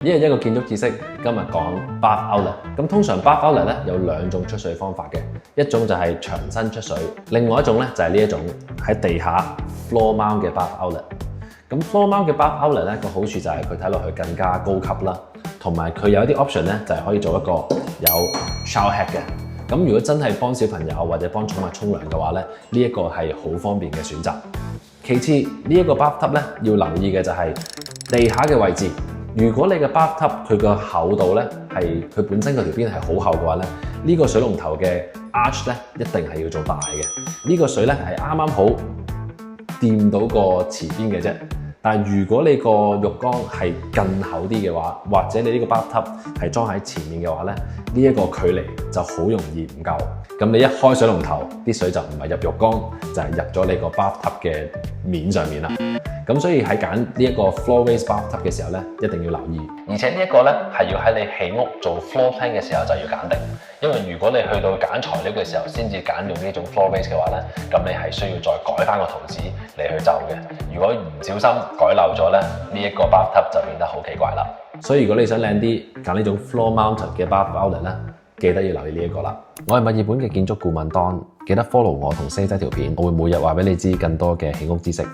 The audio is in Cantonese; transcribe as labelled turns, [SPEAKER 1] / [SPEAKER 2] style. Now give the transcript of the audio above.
[SPEAKER 1] 呢係一個建築知識，今日講 bath outlet。咁通常 bath outlet 咧有兩種出水方法嘅，一種就係牆身出水，另外一種咧就係呢一種喺地下 floor mount 嘅 bath outlet。咁 floor mount 嘅 bath outlet 咧個好處就係佢睇落去更加高級啦，同埋佢有一啲 option 咧就係可以做一個有 shower head 嘅。咁如果真係幫小朋友或者幫寵物沖涼嘅話咧，呢一個係好方便嘅選擇。其次呢一個 bathtub 咧要留意嘅就係地下嘅位置。如果你嘅 bathtub 佢個厚度咧係佢本身個條邊係好厚嘅話咧，呢個水龍頭嘅 arch 咧一定係要做大嘅。呢個水咧係啱啱好掂到個池邊嘅啫。但係如果你個浴缸係更厚啲嘅話，或者你呢個 bathtub 係裝喺前面嘅話咧，呢一個距離就好容易唔夠。咁你一開水龍頭，啲水就唔係入浴缸，就係入咗你個 bathtub 嘅面上面啦。咁所以喺揀呢一個 floor raised bathtub 嘅時候咧，一定要留意。而且呢一個咧係要喺你起屋做 floor plan 嘅時候就要揀定，因為如果你去到揀材料嘅時候先至揀用呢種 floor raised 嘅話咧，咁你係需要再改翻個圖紙嚟去就嘅。如果唔小心改漏咗咧，呢一個 bathtub 就變得好奇怪啦。所以如果你想靚啲，揀呢種 floor mounted 嘅 bath outlet 咧，記得要留意呢一個啦。我係墨爾本嘅建築顧問Don，記得 follow 我同 Say 仔條片，我會每日話俾你知更多嘅起屋知識。